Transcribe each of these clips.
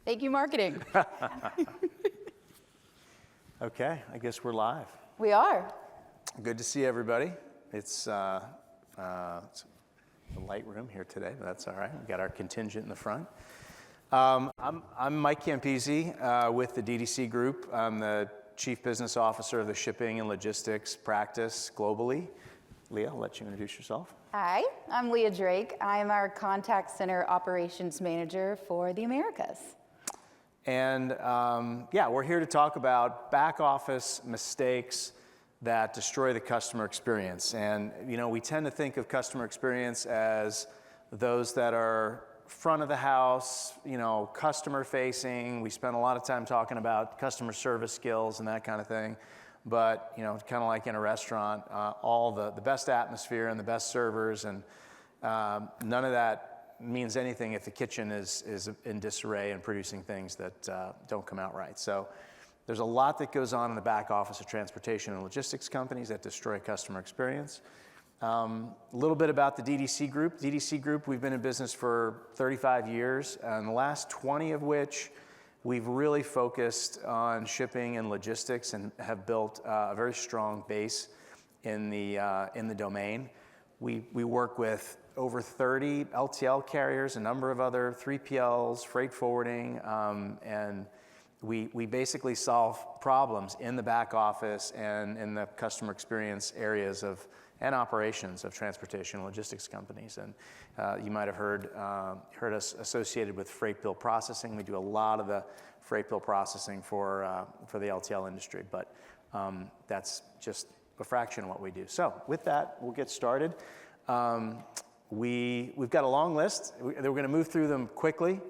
Thank you, marketing. Okay, I guess we're live. We are. Good to see everybody. It's a light room here today, but that's all right. We've got our contingent in the front. I'm Mike Campese with the DDC Group. I'm the Chief Business Officer of the Shipping and Logistics practice globally. Leah, I'll let you introduce yourself. Hi, I'm Leah Drake. I'm our Contact Center Operations Manager for the Americas. And yeah, we're here to talk about back office mistakes that destroy the customer experience. And you know, we tend to think of customer experience as those that are front of the house, you know, customer facing. We spend a lot of time talking about customer service skills and that kind of thing. But you know, kind of like in a restaurant, all the best atmosphere and the best servers, and none of that means anything if the kitchen is in disarray and producing things that don't come out right. So there's a lot that goes on in the back office of transportation and logistics companies that destroy customer experience. A little bit about the DDC Group. DDC Group, we've been in business for 35 years, and the last 20 of which we've really focused on shipping and logistics and have built a very strong base in the domain. We work with over 30 LTL carriers, a number of other 3PLs, freight forwarding, and we basically solve problems in the back office and in the customer experience areas and operations of transportation and logistics companies. And you might have heard us associated with freight bill processing. We do a lot of the freight bill processing for the LTL industry, but that's just a fraction of what we do. So with that, we'll get started. We've got a long list. We're going to move through them quickly.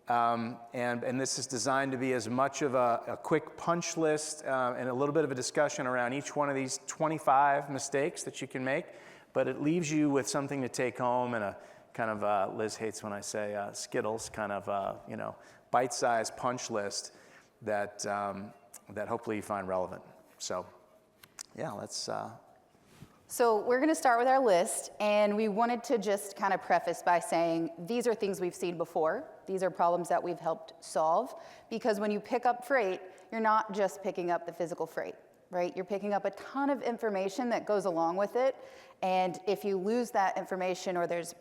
And this is designed to be as much of a quick punch list and a little bit of a discussion around each one of these 25 mistakes that you can make, but it leaves you with something to take home and a kind of, Liz hates when I say Skittles, kind of, you know, bite-sized punch list that hopefully you find relevant. So yeah, let's... So we're going to start with our list, and we wanted to just kind of preface by saying these are things we've seen before. These are problems that we've helped solve, because when you pick up freight, you're not just picking up the physical freight, right? You're picking up a ton of information that goes along with it, and if you lose that information or there's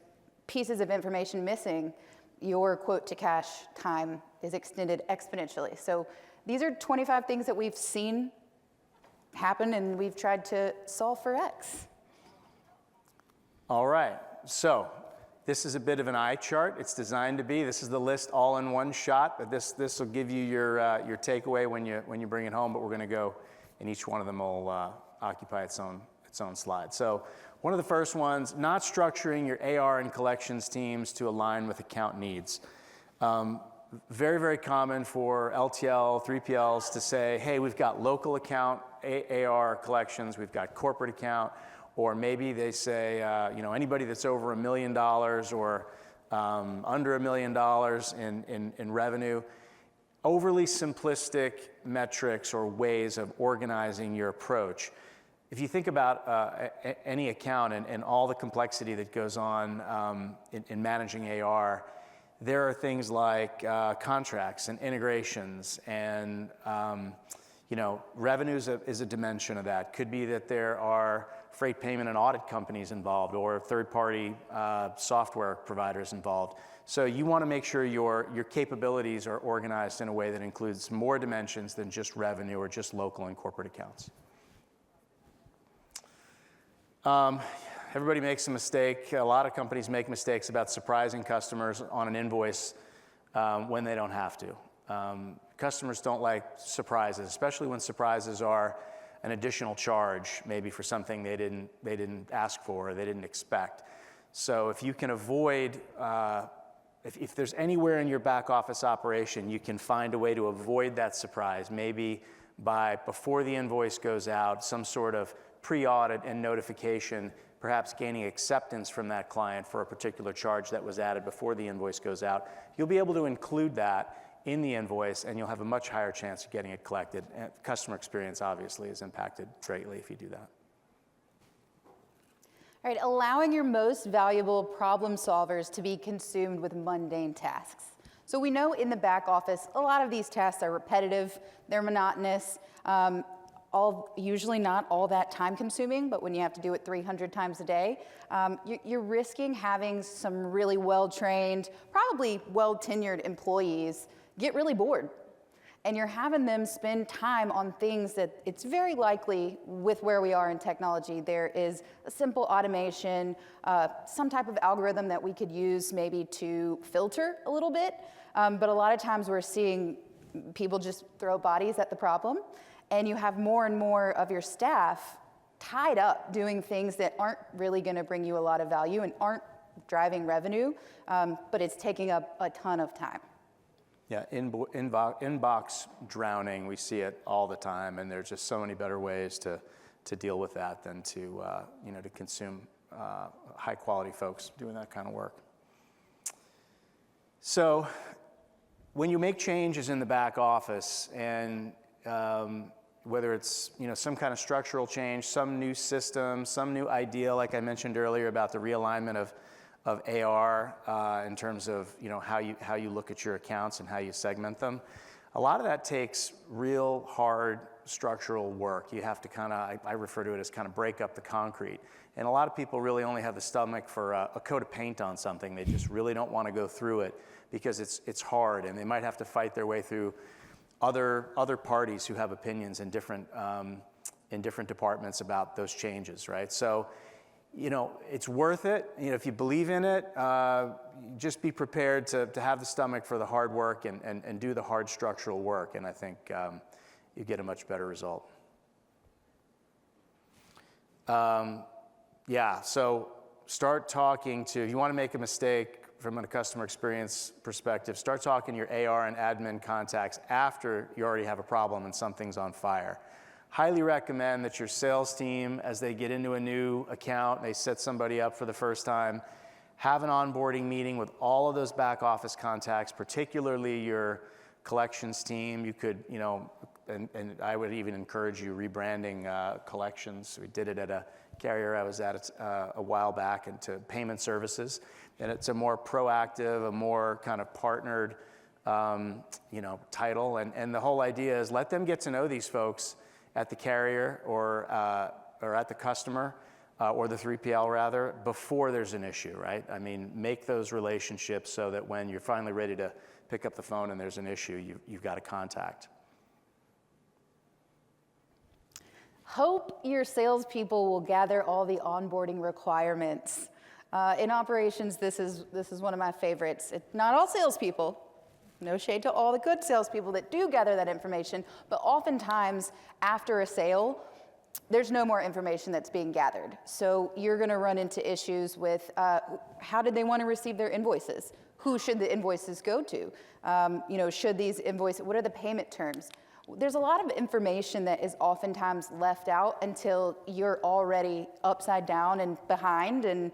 pieces of information missing, your quote to cash time is extended exponentially. So these are 25 things that we've seen happen, and we've tried to solve for X. All right, so this is a bit of an eye chart. It's designed to be. This is the list all in one shot, but this will give you your takeaway when you bring it home. But we're going to go, and each one of them will occupy its own slide. So one of the first ones: not structuring your AR and collections teams to align with account needs. Very, very common for LTL, 3PLs to say, hey, we've got local account AR collections, we've got corporate account, or maybe they say, you know, anybody that's over $1 million or under $1 million in revenue. Overly simplistic metrics or ways of organizing your approach. If you think about any account and all the complexity that goes on in managing AR, there are things like contracts and integrations, and you know, revenues is a dimension of that. Could be that there are freight payment and audit companies involved, or third-party software providers involved. So you want to make sure your capabilities are organized in a way that includes more dimensions than just revenue or just local and corporate accounts. Everybody makes a mistake. A lot of companies make mistakes about surprising customers on an invoice when they don't have to. Customers don't like surprises, especially when surprises are an additional charge, maybe for something they didn't ask for or they didn't expect. So if you can avoid, if there's anywhere in your back office operation you can find a way to avoid that surprise, maybe by before the invoice goes out, some sort of pre-audit and notification, perhaps gaining acceptance from that client for a particular charge that was added before the invoice goes out, you'll be able to include that in the invoice, and you'll have a much higher chance of getting it collected. And customer experience obviously is impacted greatly if you do that. All right, allowing your most valuable problem solvers to be consumed with mundane tasks. So we know in the back office, a lot of these tasks are repetitive, they're monotonous, usually not all that time consuming, but when you have to do it 300 times a day, you're risking having some really well-trained, probably well-tenured employees get really bored. And you're having them spend time on things that it's very likely with where we are in technology, there is a simple automation, some type of algorithm that we could use maybe to filter a little bit. But a lot of times we're seeing people just throw bodies at the problem, and you have more and more of your staff tied up doing things that aren't really gonna bring you a lot of value and aren't driving revenue, but it's taking up a ton of time. Yeah, inbox drowning, we see it all the time, and there's just so many better ways to deal with that than to consume high quality folks doing that kind of work. So when you make changes in the back office, and whether it's some kind of structural change, some new system, some new idea, like I mentioned earlier about the realignment of AR in terms of how you look at your accounts and how you segment them. A lot of that takes real hard structural work. You have to I refer to it as kind of break up the concrete. And a lot of people really only have the stomach for a coat of paint on something. They just really don't want to go through it because it's hard, and they might have to fight their way through other parties who have opinions in different departments about those changes, right? So it's worth it. If you believe in it, just be prepared to have the stomach for the hard work and do the hard structural work, and I think you get a much better result. So start talking if you want to make a mistake from a customer experience perspective, start talking to your AR and admin contacts after you already have a problem and something's on fire. Highly recommend that your sales team, as they get into a new account and they set somebody up for the first time, have an onboarding meeting with all of those back office contacts, particularly your collections team. You could, and I would even encourage you rebranding collections. We did it at a carrier I was at a while back, into payment services. And it's a more proactive, a more kind of partnered, title. And the whole idea is let them get to know these folks at the carrier or at the customer, or the 3PL rather, before there's an issue, right? I mean, make those relationships so that when you're finally ready to pick up the phone and there's an issue, you've got a contact. Hope your salespeople will gather all the onboarding requirements. In operations, this is one of my favorites. Not all salespeople, no shade to all the good salespeople that do gather that information, but oftentimes after a sale, there's no more information that's being gathered. So you're gonna run into issues with how did they wanna receive their invoices? Who should the invoices go to? Should these invoices, what are the payment terms? There's a lot of information that is oftentimes left out until you're already upside down and behind, and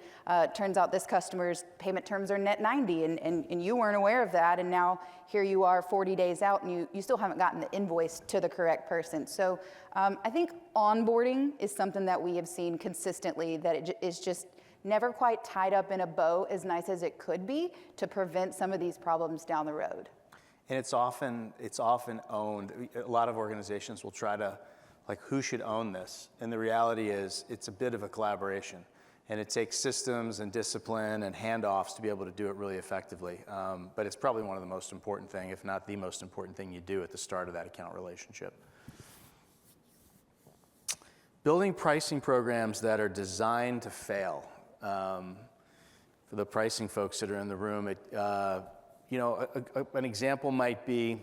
turns out this customer's payment terms are net 90, and you weren't aware of that, and now here you are 40 days out and you still haven't gotten the invoice to the correct person. So I think onboarding is something that we have seen consistently, that it is just never quite tied up in a bow as nice as it could be to prevent some of these problems down the road. And it's often owned. A lot of organizations will try to, who should own this? And the reality is it's a bit of a collaboration. And it takes systems and discipline and handoffs to be able to do it really effectively. But it's probably one of the most important thing, if not the most important thing you do at the start of that account relationship. Building pricing programs that are designed to fail. For the pricing folks that are in the room, an example might be,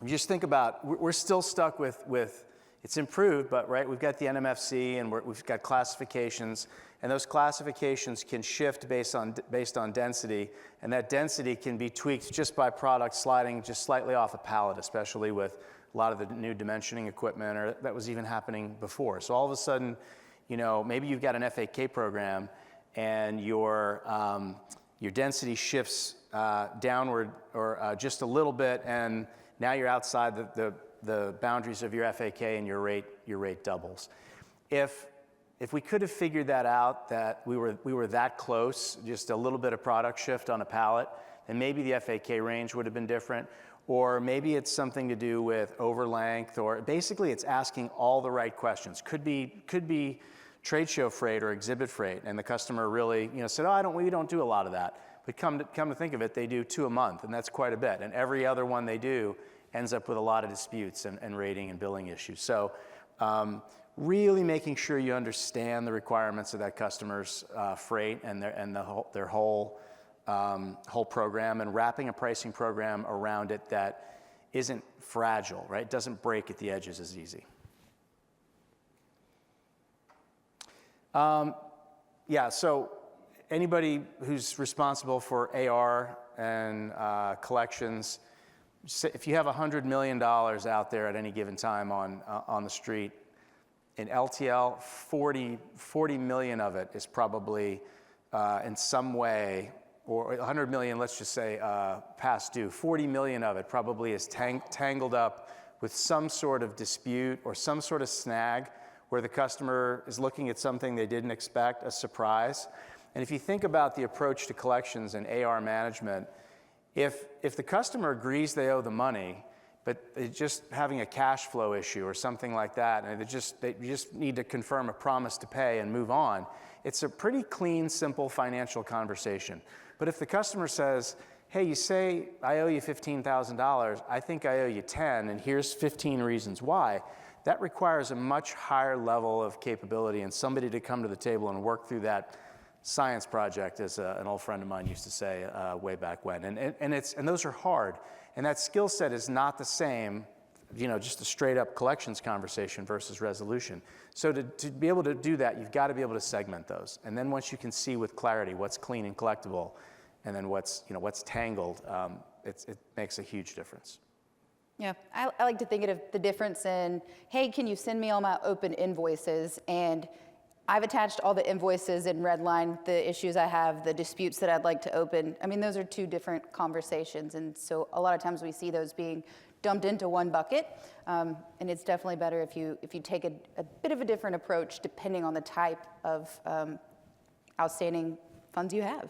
just think about, we're still stuck with it's improved, but right, we've got the NMFC and we've got classifications, and those classifications can shift based on density, and that density can be tweaked just by product sliding just slightly off a pallet, especially with a lot of the new dimensioning equipment, or that was even happening before. So all of a sudden, maybe you've got an FAK program and your density shifts downward or just a little bit, and now you're outside the boundaries of your FAK, and your rate doubles. If we could have figured that out, that we were that close, just a little bit of product shift on a pallet, then maybe the FAK range would have been different. Or maybe it's something to do with overlength, or basically it's asking all the right questions. Could be trade show freight or exhibit freight, and the customer really said, oh, we don't do a lot of that. But come to think of it, they do 2 a month, and that's quite a bit. And every other one they do ends up with a lot of disputes and rating and billing issues. So really making sure you understand the requirements of that customer's freight and their whole program, and wrapping a pricing program around it that isn't fragile, right? It doesn't break at the edges as easy. So anybody who's responsible for AR and collections, if you have $100 million out there at any given time on the street, in LTL, 40 million of it is probably in some way, or 100 million, let's just say, past due. 40 million of it probably is tangled up with some sort of dispute or some sort of snag where the customer is looking at something they didn't expect, a surprise. And if you think about the approach to collections and AR management, if the customer agrees they owe the money, but they're just having a cash flow issue or something like that, and you just need to confirm a promise to pay and move on, it's a pretty clean, simple financial conversation. But if the customer says, hey, you say I owe you $15,000, I think I owe you 10, and here's 15 reasons why, that requires a much higher level of capability and somebody to come to the table and work through that science project, as an old friend of mine used to say way back when. And those are hard. And that skill set is not the same, just a straight up collections conversation versus resolution. So to be able to do that, you've got to be able to segment those. And then once you can see with clarity what's clean and collectible, and then what's tangled, it makes a huge difference. Yeah, I like to think of the difference in, hey, can you send me all my open invoices? And I've attached all the invoices in red line, the issues I have, the disputes that I'd like to open. I mean, those are two different conversations. And so a lot of times we see those being dumped into one bucket. And it's definitely better if you take a bit of a different approach depending on the type of outstanding funds you have.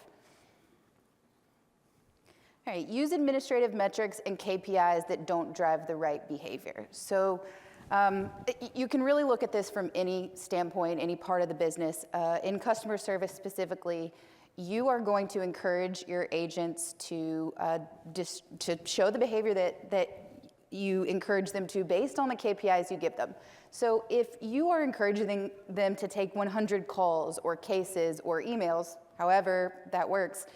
All right, use administrative metrics and KPIs that don't drive the right behavior. So you can really look at this from any standpoint, any part of the business. In customer service specifically, you are going to encourage your agents to show the behavior that you encourage them to based on the KPIs you give them. So if you are encouraging them to take 100 calls or cases or emails, however that works,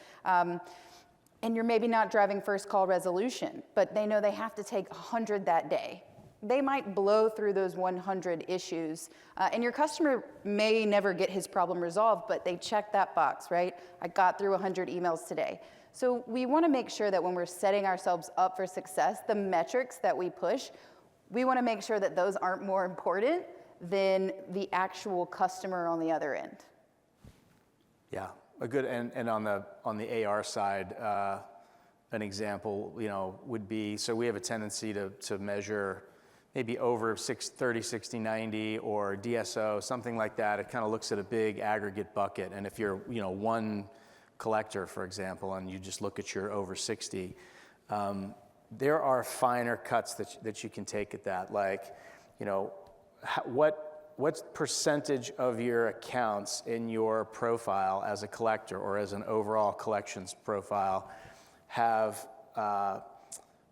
and you're maybe not driving first call resolution, but they know they have to take 100 that day, they might blow through those 100 issues, and your customer may never get his problem resolved, but they check that box, right? I got through 100 emails today. So we want to make sure that when we're setting ourselves up for success, the metrics that we push, we want to make sure that those aren't more important than the actual customer on the other end. Yeah, a good, and on the AR side, an example, would be, so we have a tendency to measure maybe over 30, 60, 90, or DSO, something like that. It kind of looks at a big aggregate bucket. And if you're, one collector, for example, and you just look at your over 60, there are finer cuts that you can take at that. Like, what percentage of your accounts in your profile as a collector or as an overall collections profile have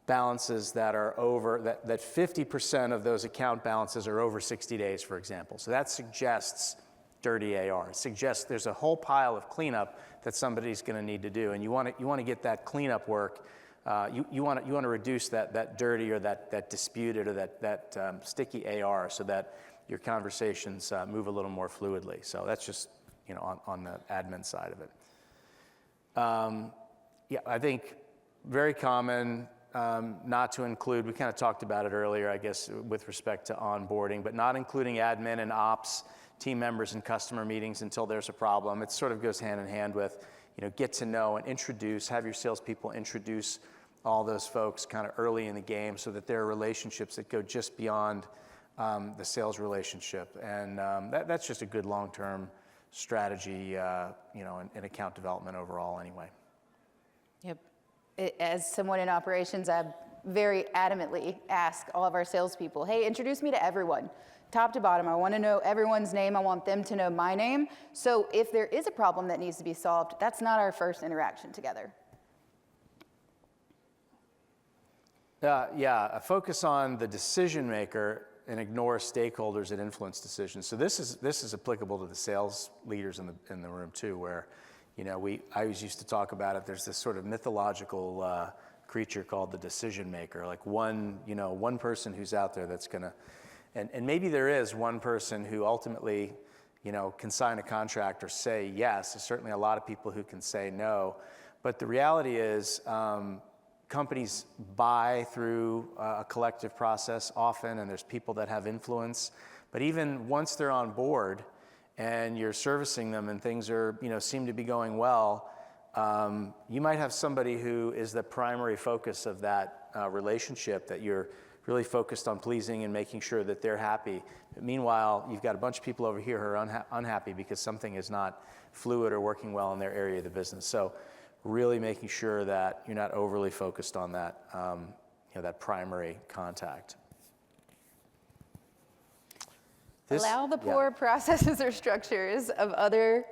balances that are over, that 50% of those account balances are over 60 days, for example. So that suggests dirty AR. It suggests there's a whole pile of cleanup that somebody's going to need to do, and you want to get that cleanup work. You want to reduce that dirty or that disputed or that sticky AR, so that your conversations move a little more fluidly. So that's just on the admin side of it. Yeah, I think very common. Not to include, we kind of talked about it earlier, I guess, with respect to onboarding, but not including admin and ops, team members and customer meetings until there's a problem. It sort of goes hand in hand with, get to know and have your salespeople introduce all those folks kind of early in the game so that there are relationships that go just beyond the sales relationship. And that's just a good long-term strategy, in account development overall anyway. Yep. As someone in operations, I very adamantly ask all of our salespeople, hey, introduce me to everyone, top to bottom. I want to know everyone's name. I want them to know my name. So if there is a problem that needs to be solved, that's not our first interaction together. A focus on the decision maker and ignore stakeholders that influence decisions. So this is applicable to the sales leaders in the room too, where, I always used to talk about it. There's this sort of mythological creature called the decision maker, like one person who's out there that's gonna, and maybe there is one person who ultimately, can sign a contract or say yes. There's certainly a lot of people who can say no, but the reality is, companies buy through a collective process often, and there's people that have influence. But even once they're on board and you're servicing them and things are, seem to be going well, you might have somebody who is the primary focus of that relationship that you're really focused on pleasing and making sure that they're happy. But meanwhile, you've got a bunch of people over here who are unhappy because something is not fluid or working well in their area of the business. So really making sure that you're not overly focused on that, that primary contact. Allow the poor processes or structures of other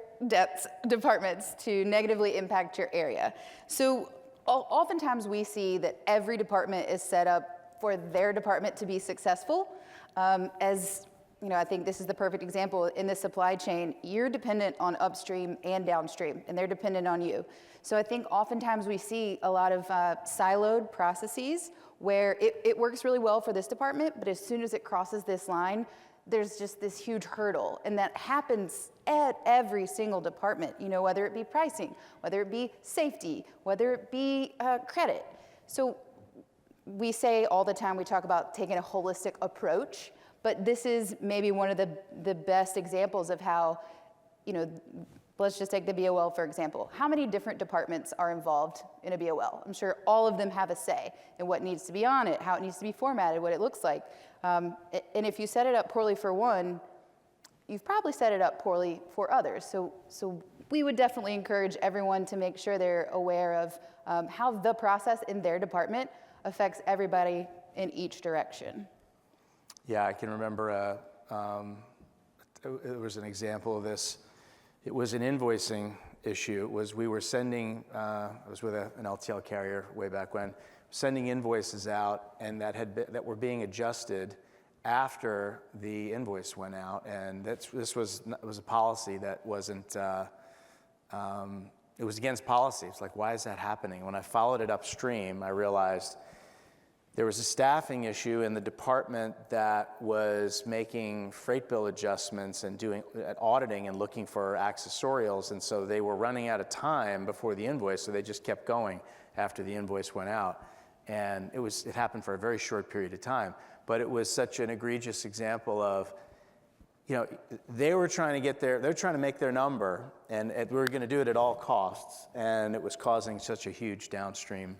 departments to negatively impact your area. So oftentimes we see that every department is set up for their department to be successful. I think this is the perfect example. In the supply chain, you're dependent on upstream and downstream, and they're dependent on you. So I think oftentimes we see a lot of siloed processes where it works really well for this department, but as soon as it crosses this line, there's just this huge hurdle. And that happens at every single department, whether it be pricing, whether it be safety, whether it be credit. So we say all the time, we talk about taking a holistic approach. But this is maybe one of the best examples of how, let's just take the BOL, for example. How many different departments are involved in a BOL? I'm sure all of them have a say in what needs to be on it, how it needs to be formatted, what it looks like. And if you set it up poorly for one, you've probably set it up poorly for others. So we would definitely encourage everyone to make sure they're aware of how the process in their department affects everybody in each direction. Yeah, I can remember it was an example of this. It was an invoicing issue. We were sending, I was with an LTL carrier way back when, sending invoices out and that were being adjusted after the invoice went out. And this was a policy that wasn't, it was against policy. It's like, why is that happening? When I followed it upstream, I realized there was a staffing issue in the department that was making freight bill adjustments and doing auditing and looking for accessorials, and so they were running out of time before the invoice, so they just kept going after the invoice went out. And it happened for a very short period of time, but it was such an egregious example of, they were trying to make their number, and we were going to do it at all costs, and it was causing such a huge downstream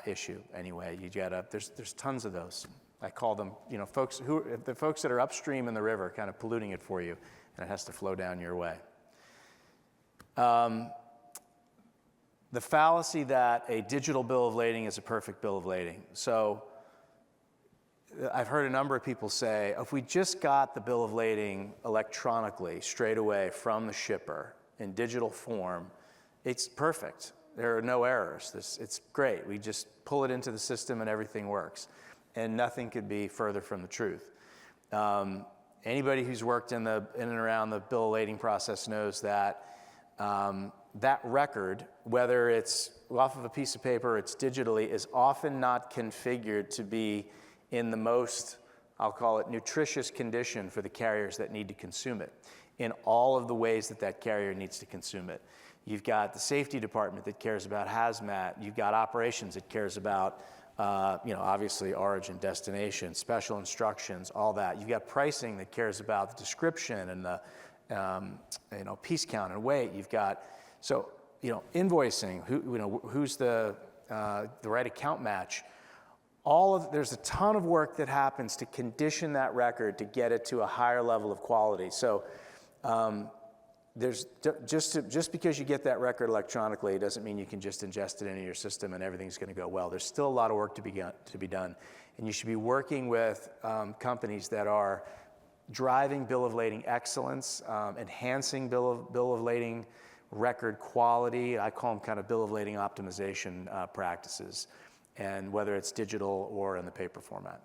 issue. Anyway, there's tons of those. I call them, the folks that are upstream in the river, kind of polluting it for you, and it has to flow down your way. The fallacy that a digital bill of lading is a perfect bill of lading. So I've heard a number of people say, if we just got the bill of lading electronically straight away from the shipper in digital form, it's perfect. There are no errors. It's great. We just pull it into the system and everything works. And nothing could be further from the truth. Anybody who's worked in and around the bill of lading process knows that that record, whether it's off of a piece of paper or it's digitally, is often not configured to be in the most, I'll call it, nutritious condition for the carriers that need to consume it, in all of the ways that carrier needs to consume it. You've got the safety department that cares about hazmat. You've got operations that cares about, obviously origin, destination, special instructions, all that. You've got pricing that cares about the description and the, piece count and weight. You've got, invoicing, who's the right account match. There's a ton of work that happens to condition that record to get it to a higher level of quality. So, just because you get that record electronically doesn't mean you can just ingest it into your system and everything's going to go well. There's still a lot of work to be done, and you should be working with companies that are driving bill of lading excellence, enhancing bill of lading record quality. I call them kind of bill of lading optimization practices, and whether it's digital or in the paper format.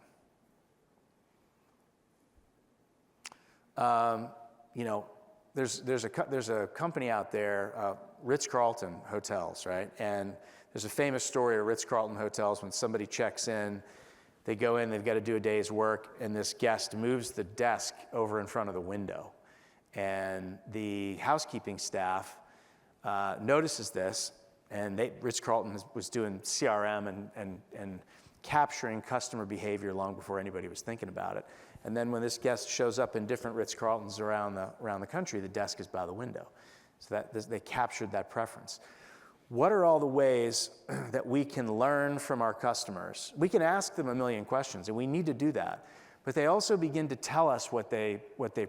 There's a company out there, Ritz-Carlton Hotels, right? And there's a famous story of Ritz-Carlton Hotels when somebody checks in, they go in, they've got to do a day's work, and this guest moves the desk over in front of the window. And the housekeeping staff notices this, and Ritz-Carlton was doing CRM and capturing customer behavior long before anybody was thinking about it. And then when this guest shows up in different Ritz-Carltons around the country, the desk is by the window. So they captured that preference. What are all the ways that we can learn from our customers? We can ask them a million questions, and we need to do that. But they also begin to tell us what they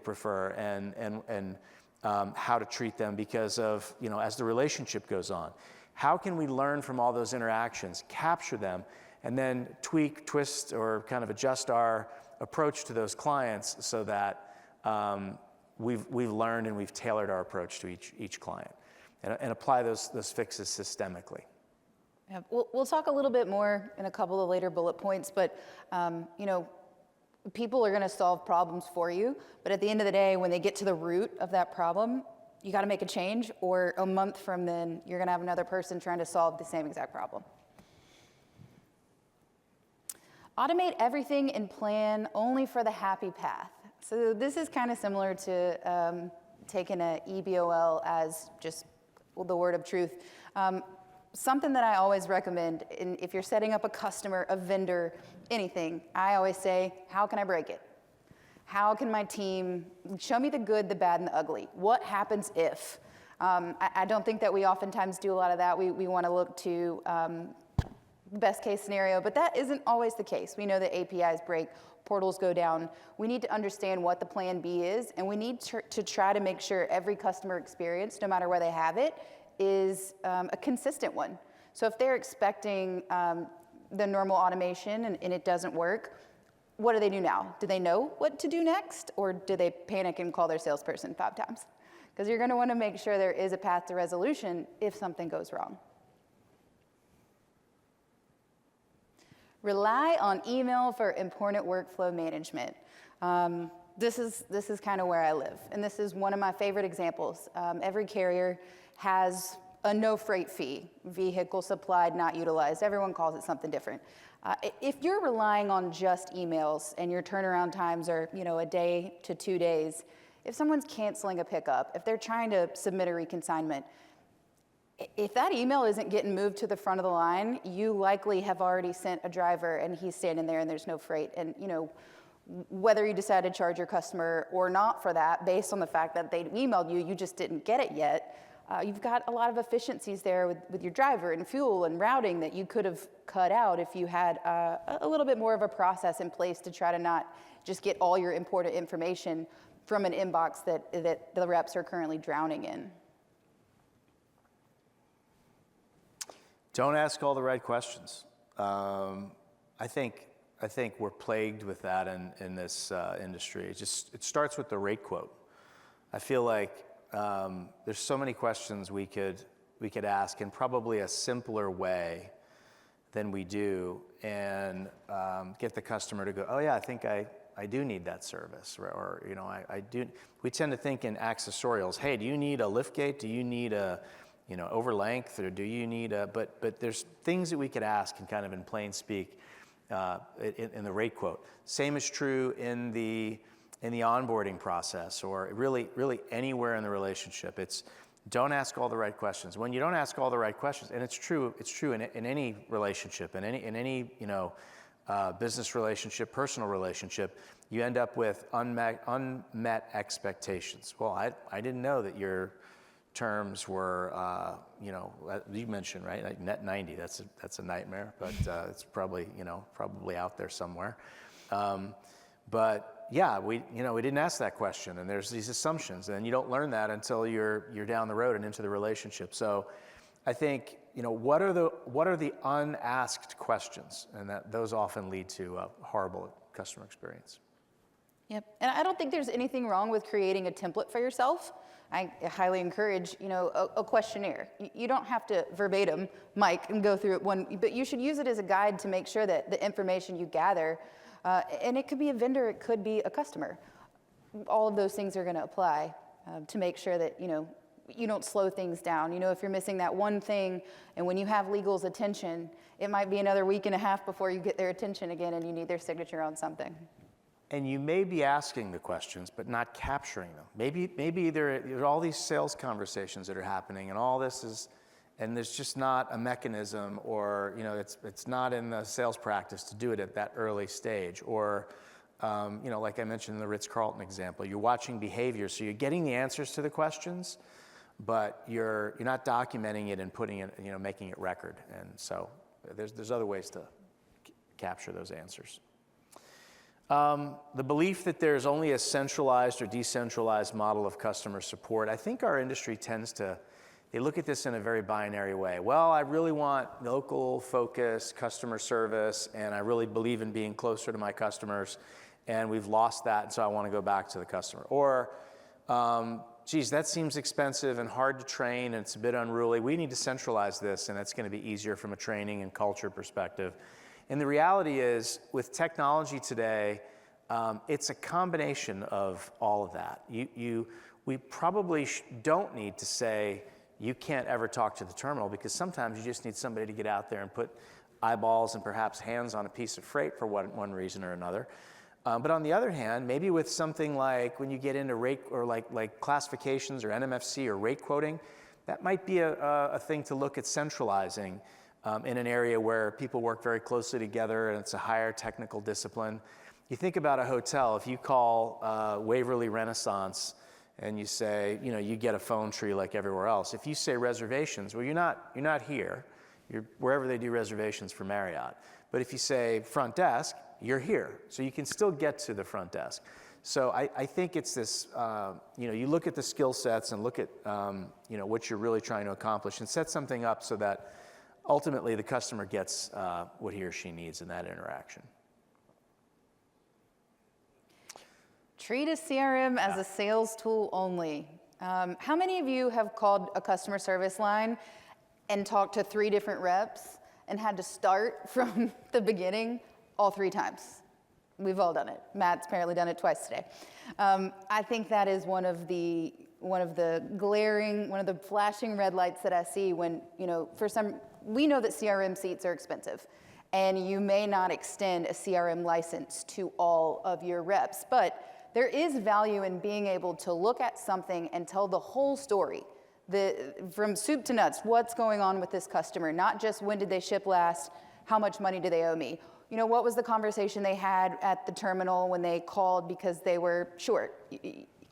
prefer and how to treat them because of, as the relationship goes on. How can we learn from all those interactions, capture them, and then tweak, twist, or kind of adjust our approach to those clients so that we've learned and we've tailored our approach to each client and apply those fixes systemically. Yeah, we'll talk a little bit more in a couple of later bullet points, but people are going to solve problems for you, but at the end of the day, when they get to the root of that problem, you got to make a change, or a month from then, you're going to have another person trying to solve the same exact problem. Automate everything and plan only for the happy path. So this is kind of similar to taking an EBOL as just the word of truth. Something that I always recommend, if you're setting up a customer, a vendor, anything, I always say, how can I break it? How can my team show me the good, the bad, and the ugly? What happens if? I don't think that we oftentimes do a lot of that. We want to look to best case scenario, but that isn't always the case. We know that APIs break, portals go down. We need to understand what the plan B is, and we need to try to make sure every customer experience, no matter where they have it, is a consistent one. So if they're expecting the normal automation and it doesn't work, what do they do now? Do they know what to do next, or do they panic and call their salesperson 5 times? Because you're going to want to make sure there is a path to resolution if something goes wrong. Rely on email for important workflow management. This is kind of where I live, and this is one of my favorite examples. Every carrier has a no freight fee, vehicle supplied, not utilized. Everyone calls it something different. If you're relying on just emails and your turnaround times are, a day to 2 days, if someone's canceling a pickup, if they're trying to submit a reconsignment, if that email isn't getting moved to the front of the line, you likely have already sent a driver and he's standing there and there's no freight. And whether you decide to charge your customer or not for that, based on the fact that they emailed you, you just didn't get it yet, you've got a lot of efficiencies there with your driver and fuel and routing that you could have cut out if you had a little bit more of a process in place to try to not just get all your important information from an inbox that the reps are currently drowning in. Don't ask all the right questions. I think we're plagued with that in this industry. It starts with the rate quote. I feel like there's so many questions we could ask in probably a simpler way than we do, and get the customer to go, oh yeah, I think I do need that service, or I do. We tend to think in accessorials. Hey, do you need a lift gate? Do you need a over length, or do you need a? But there's things that we could ask, and kind of in plain speak, in the rate quote. Same is true in the onboarding process, or really anywhere in the relationship. It's don't ask all the right questions. When you don't ask all the right questions, and it's true in any relationship, in any business relationship, personal relationship, you end up with unmet expectations. Well, I didn't know that your terms were, you mentioned, right, like net 90. That's a nightmare, but it's probably out there somewhere. But yeah, we didn't ask that question, and there's these assumptions, and you don't learn that until you're down the road and into the relationship. So I think, what are the unasked questions, and those often lead to a horrible customer experience. Yep, and I don't think there's anything wrong with creating a template for yourself. I highly encourage, a questionnaire. You don't have to verbatim mic and go through it but you should use it as a guide to make sure that the information you gather, and it could be a vendor, it could be a customer. All of those things are going to apply to make sure that, you don't slow things down. If you're missing that one thing, and when you have legal's attention, it might be another week and a half before you get their attention again and you need their signature on something. And you may be asking the questions, but not capturing them. Maybe there are all these sales conversations that are happening, and all this is, and there's just not a mechanism, or it's not in the sales practice to do it at that early stage. Or, like I mentioned in the Ritz-Carlton example, you're watching behavior, so you're getting the answers to the questions, but you're not documenting it and putting it, making it record. And so there's other ways to capture those answers. The belief that there's only a centralized or decentralized model of customer support, I think our industry they look at this in a very binary way. Well, I really want local focus, customer service, and I really believe in being closer to my customers, and we've lost that, and so I want to go back to the customer. Or, geez, that seems expensive and hard to train, and it's a bit unruly. We need to centralize this, and that's going to be easier from a training and culture perspective. And the reality is, with technology today, it's a combination of all of that. We probably don't need to say, you can't ever talk to the terminal, because sometimes you just need somebody to get out there and put eyeballs and perhaps hands on a piece of freight for one reason or another. But on the other hand, maybe with something like when you get into rate, or like classifications or NMFC or rate quoting, that might be a thing to look at centralizing in an area where people work very closely together and it's a higher technical discipline. You think about a hotel. If you call Waverly Renaissance and you say, you get a phone tree like everywhere else. If you say reservations, well, you're not here. You're wherever they do reservations for Marriott. But if you say front desk, you're here. So you can still get to the front desk. So I think it's this, you look at the skill sets and look at, what you're really trying to accomplish, and set something up so that ultimately the customer gets what he or she needs in that interaction. Treat a CRM as a sales tool only. How many of you have called a customer service line and talked to 3 different reps and had to start from the beginning all 3 times? We've all done it. Matt's apparently done it twice today. I think that is one of the flashing red lights that I see when, we know that CRM seats are expensive, and you may not extend a CRM license to all of your reps, but there is value in being able to look at something and tell the whole story, from soup to nuts, what's going on with this customer, not just when did they ship last, how much money do they owe me. What was the conversation they had at the terminal when they called because they were short.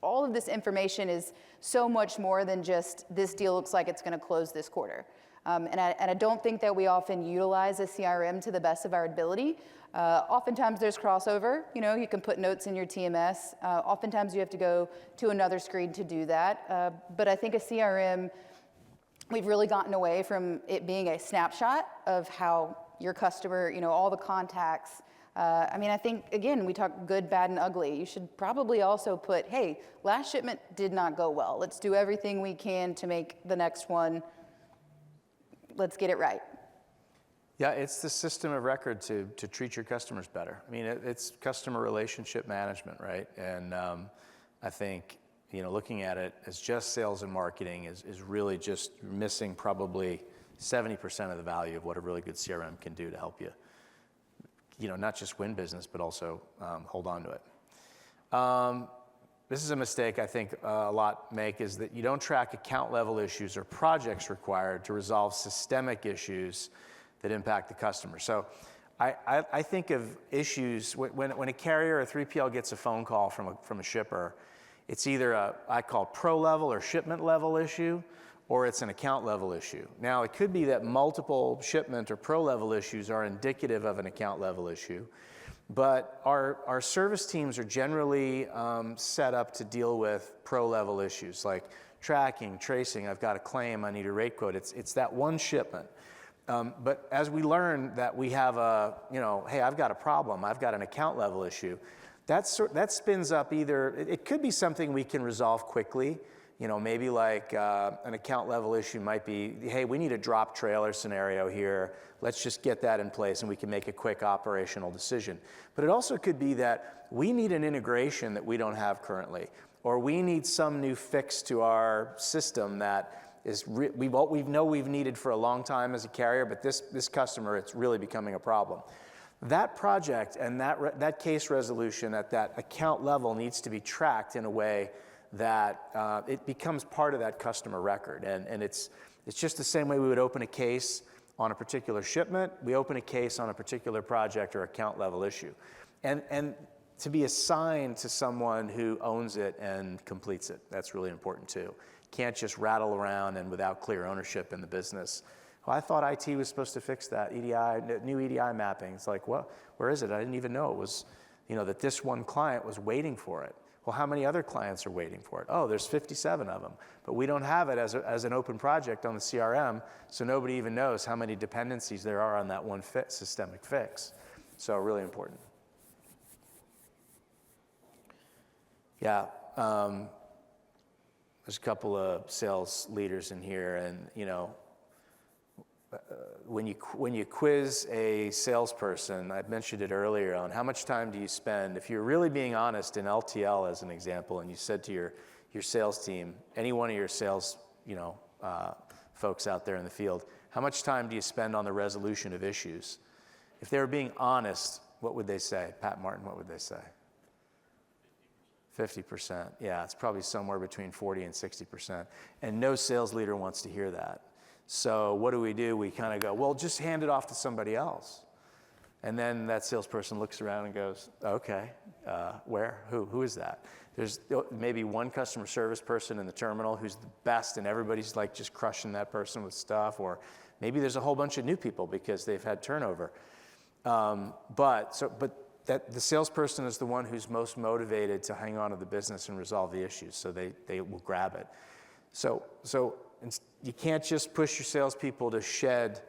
All of this information is so much more than just, this deal looks like it's going to close this quarter. And I don't think that we often utilize a CRM to the best of our ability. Oftentimes there's crossover. You can put notes in your TMS. Oftentimes you have to go to another screen to do that. But I think a CRM, we've really gotten away from it being a snapshot of how your customer, all the contacts. I think, again, we talk good, bad, and ugly. You should probably also put, hey, last shipment did not go well. Let's do everything we can to make the next one. Let's get it right. Yeah, it's the system of record to treat your customers better. It's customer relationship management, right? And I think, looking at it as just sales and marketing is really just missing probably 70% of the value of what a really good CRM can do to help you, not just win business, but also hold on to it. This is a mistake I think a lot make, is that you don't track account level issues or projects required to resolve systemic issues that impact the customer. So I think of issues when a carrier or 3PL gets a phone call from a shipper, it's either I call pro level or shipment level issue, or it's an account level issue. Now, it could be that multiple shipment or pro level issues are indicative of an account level issue. But our service teams are generally set up to deal with pro-level issues like tracking, tracing, I've got a claim, I need a rate quote. It's that one shipment. But as we learn that we have hey, I've got a problem, I've got an account level issue, that spins up either, it could be something we can resolve quickly, maybe like an account level issue might be, hey, we need a drop trailer scenario here, let's just get that in place and we can make a quick operational decision. But it also could be that we need an integration that we don't have currently, or we need some new fix to our system that we've needed for a long time as a carrier, but this customer, it's really becoming a problem. That project and that case resolution at that account level needs to be tracked in a way that it becomes part of that customer record. And it's just the same way we would open a case on a particular shipment, we open a case on a particular project or account level issue. And to be assigned to someone who owns it and completes it, that's really important too. Can't just rattle around and without clear ownership in the business. Well, I thought IT was supposed to fix that new EDI mapping. It's like, well, where is it? I didn't even know it was, that this one client was waiting for it. Well, how many other clients are waiting for it? Oh, there's 57 of them. But we don't have it as an open project on the CRM, so nobody even knows how many dependencies there are on that one systemic fix. So really important. Yeah, there's a couple of sales leaders in here, and when you quiz a salesperson, I mentioned it earlier on, how much time do you spend, if you're really being honest in LTL as an example, and you said to your sales team, any one of your sales folks out there in the field, how much time do you spend on the resolution of issues? If they were being honest, what would they say? Pat Martin, what would they say? 50%. Yeah, it's probably somewhere between 40 and 60%. And no sales leader wants to hear that. So what do? We kind of go, well, just hand it off to somebody else. And then that salesperson looks around and goes, okay, where? Who is that? There's maybe one customer service person in the terminal who's the best and everybody's like just crushing that person with stuff. Or maybe there's a whole bunch of new people because they've had turnover. But that the salesperson is the one who's most motivated to hang on to the business and resolve the issues, so they will grab it. So you can't just push your salespeople to shed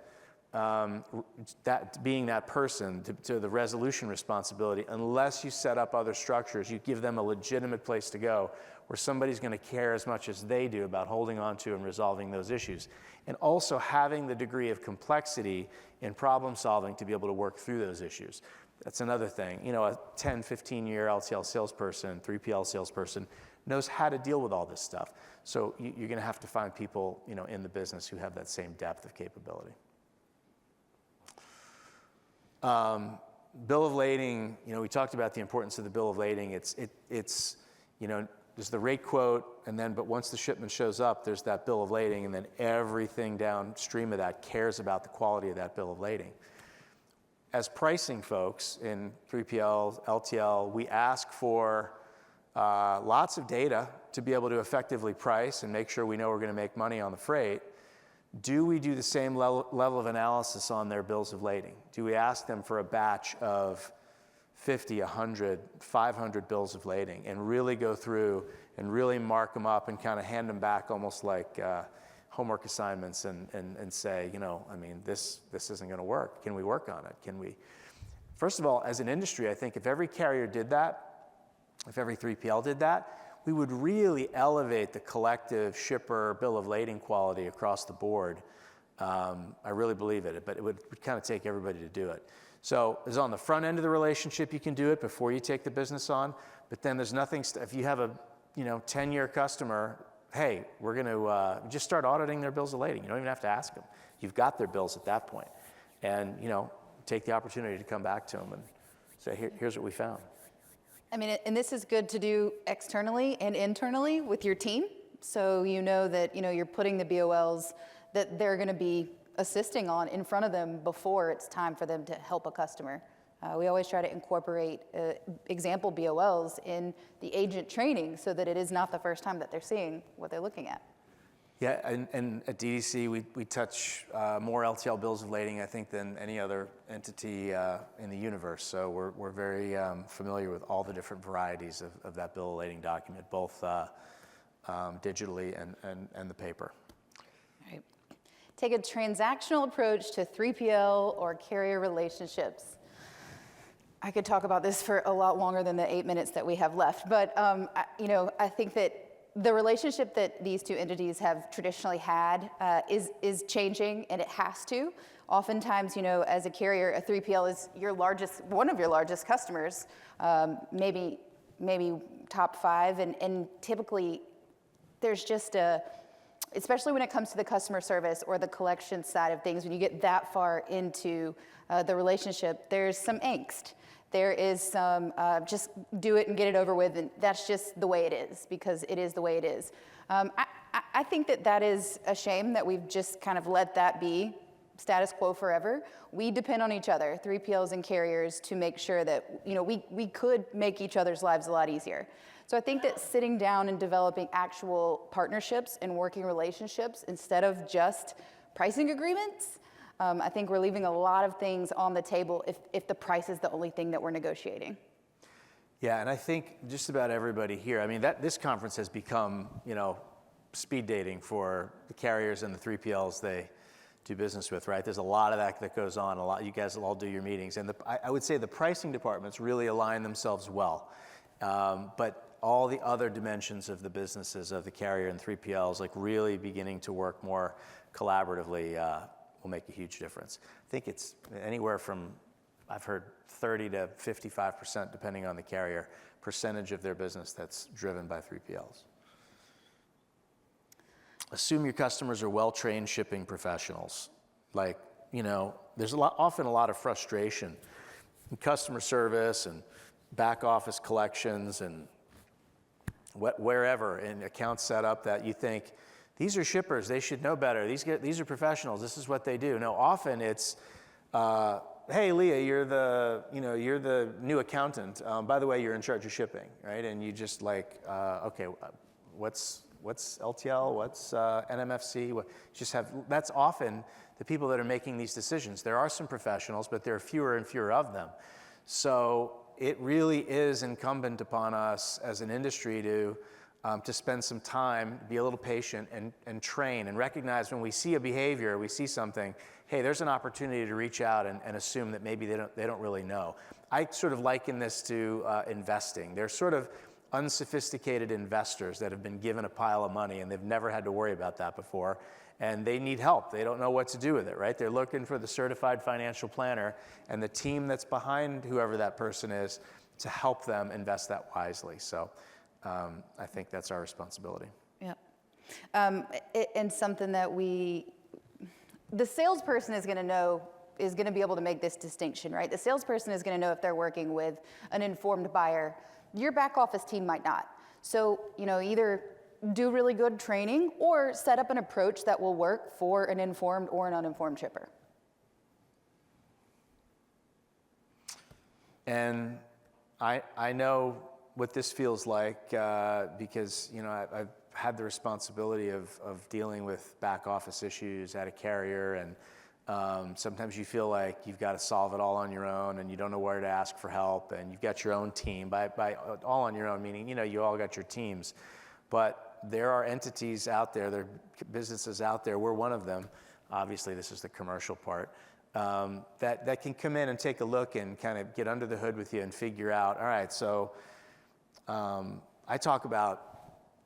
being that person to the resolution responsibility unless you set up other structures. You give them a legitimate place to go where somebody's going to care as much as they do about holding on to and resolving those issues. And also having the degree of complexity in problem solving to be able to work through those issues. That's another thing. A 10, 15-year LTL salesperson, 3PL salesperson knows how to deal with all this stuff. So you're going to have to find people, in the business who have that same depth of capability. Bill of lading, we talked about the importance of the bill of lading. It's there's the rate quote, but once the shipment shows up, there's that bill of lading, and then everything downstream of that cares about the quality of that bill of lading. As pricing folks in 3PL, LTL, we ask for lots of data to be able to effectively price and make sure we know we're going to make money on the freight. Do we do the same level of analysis on their bills of lading? Do we ask them for a batch of 50, 100, 500 bills of lading and really go through and really mark them up and kind of hand them back almost like homework assignments and say, this isn't going to work. Can we work on it? First of all, as an industry, I think if every carrier did that, if every 3PL did that, we would really elevate the collective shipper bill of lading quality across the board. I really believe it, but it would kind of take everybody to do it. So it's on the front end of the relationship, you can do it before you take the business on, but then there's nothing, if you have a 10-year customer, hey, we're going to just start auditing their bills of lading. You don't even have to ask them. You've got their bills at that point. And, take the opportunity to come back to them and say, here's what we found. And this is good to do externally and internally with your team. So that, you're putting the BOLs that they're going to be assisting on in front of them before it's time for them to help a customer. We always try to incorporate example BOLs in the agent training so that it is not the first time that they're seeing what they're looking at. Yeah, and at DDC, we touch more LTL bills of lading, I think, than any other entity in the universe. So we're very familiar with all the different varieties of that bill of lading document, both digitally and the paper. Right. Take a transactional approach to 3PL or carrier relationships. I could talk about this for a lot longer than the 8 minutes that we have left, but I think that the relationship that these two entities have traditionally had is changing, and it has to. Oftentimes, as a carrier, a 3PL is one of your largest customers, maybe top 5, and typically there's just especially when it comes to the customer service or the collection side of things, when you get that far into the relationship, there's some angst. There is some just do it and get it over with, and that's just the way it is, because it is the way it is. I think that is a shame that we've just kind of let that be status quo forever. We depend on each other, 3PLs and carriers, to make sure that we could make each other's lives a lot easier. So I think that sitting down and developing actual partnerships and working relationships instead of just pricing agreements, I think we're leaving a lot of things on the table if the price is the only thing that we're negotiating. Yeah, and I think just about everybody here, this conference has become, speed dating for the carriers and the 3PLs they do business with, right? There's a lot of that goes on. You guys will all do your meetings. And I would say the pricing departments really align themselves well. But all the other dimensions of the businesses of the carrier and 3PLs, like really beginning to work more collaboratively, will make a huge difference. I think it's anywhere from, I've heard 30 to 55%, depending on the carrier, percentage of their business that's driven by 3PLs. Assume your customers are well-trained shipping professionals. There's often a lot of frustration in customer service and back office collections and wherever in account setup that you think, these are shippers, they should know better. These are professionals, this is what they do. No, often it's, hey, Leah, you're the new accountant. By the way, you're in charge of shipping, right? And you just okay, what's LTL? What's NMFC? That's often the people that are making these decisions. There are some professionals, but there are fewer and fewer of them. So it really is incumbent upon us as an industry to spend some time, be a little patient, and train and recognize when we see a behavior, we see something, hey, there's an opportunity to reach out and assume that maybe they don't really know. I sort of liken this to investing. They're sort of unsophisticated investors that have been given a pile of money and they've never had to worry about that before, and they need help. They don't know what to do with it, right? They're looking for the certified financial planner and the team that's behind whoever that person is to help them invest that wisely. So I think that's our responsibility. Yeah. And something that the salesperson is going to be able to make this distinction, right? The salesperson is going to know if they're working with an informed buyer. Your back office team might not. So, either do really good training or set up an approach that will work for an informed or an uninformed shipper. And I know what this feels like because I've had the responsibility of dealing with back office issues at a carrier, and sometimes you feel like you've got to solve it all on your own and you don't know where to ask for help, and you've got your own team. By all on your own, meaning you all got your teams, but there are entities out there, there are businesses out there, we're one of them, obviously this is the commercial part, that can come in and take a look and kind of get under the hood with you and figure out, all right, so I talk about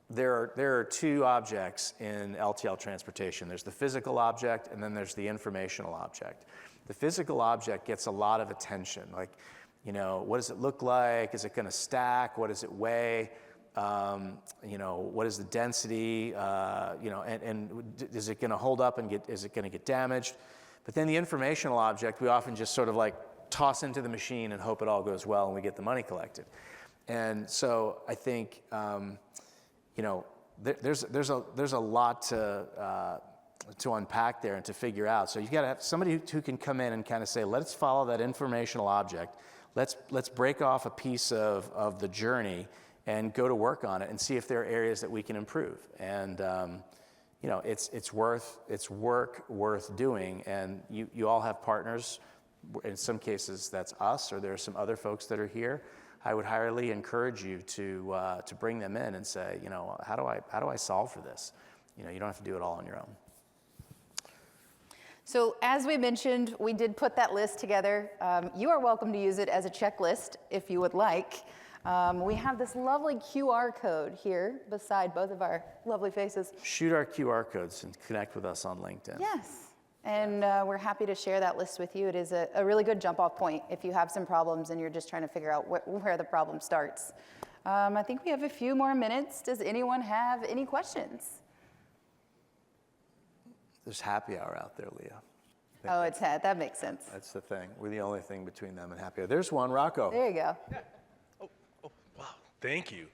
there are two objects in LTL transportation. There's the physical object and then there's the informational object. The physical object gets a lot of attention, like, what does it look like? Is it going to stack? What does it weigh? What is the density? And is it going to hold up and is it going to get damaged? But then the informational object, we often just sort of like toss into the machine and hope it all goes well and we get the money collected. And so I think, there's a lot to unpack there and to figure out. So you've got to have somebody who can come in and kind of say, let's follow that informational object. Let's break off a piece of the journey and go to work on it and see if there are areas that we can improve. And you know, it's work worth doing, and you all have partners. In some cases, that's us, or there are some other folks that are here. I would highly encourage you to bring them in and say, you know, how do I solve for this? You know, you don't have to do it all on your own. So as we mentioned, we did put that list together. You are welcome to use it as a checklist if you would like. We have this lovely QR code here beside both of our lovely faces. Shoot our QR codes and connect with us on LinkedIn. Yes, and we're happy to share that list with you. It is a really good jump-off point if you have some problems and you're just trying to figure out where the problem starts. I think we have a few more minutes. Does anyone have any questions? There's happy hour out there, Leah. Oh, that makes sense. That's the thing. We're the only thing between them and happy hour. There's one, Rocco. There you go. Yeah. Oh, wow. Thank you.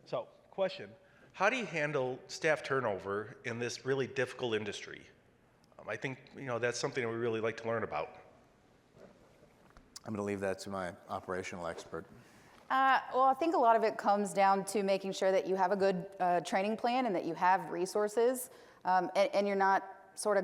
So, question. How do you handle staff turnover in this really difficult industry? I think, you know, that's something that we really like to learn about. I'm going to leave that to my operational expert. Well, I think a lot of it comes down to making sure that you have a good training plan and that you have resources, and you're not sort of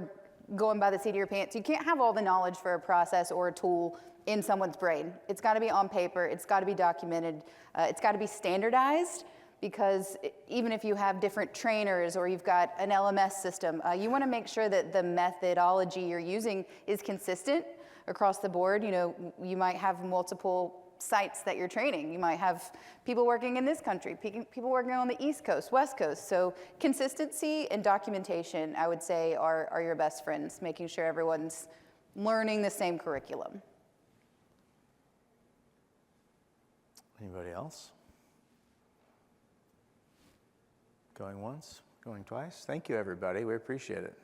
going by the seat of your pants. You can't have all the knowledge for a process or a tool in someone's brain. It's got to be on paper. It's got to be documented. It's got to be standardized, because even if you have different trainers or you've got an LMS system, you want to make sure that the methodology you're using is consistent across the board. You know, you might have multiple sites that you're training. You might have people working in this country, people working on the East Coast, West Coast. So consistency and documentation, I would say, are your best friends, making sure everyone's learning the same curriculum. Anybody else? Going once, going twice? Thank you, everybody. We appreciate it.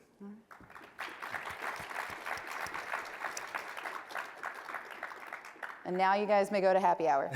And now you guys may go to happy hour.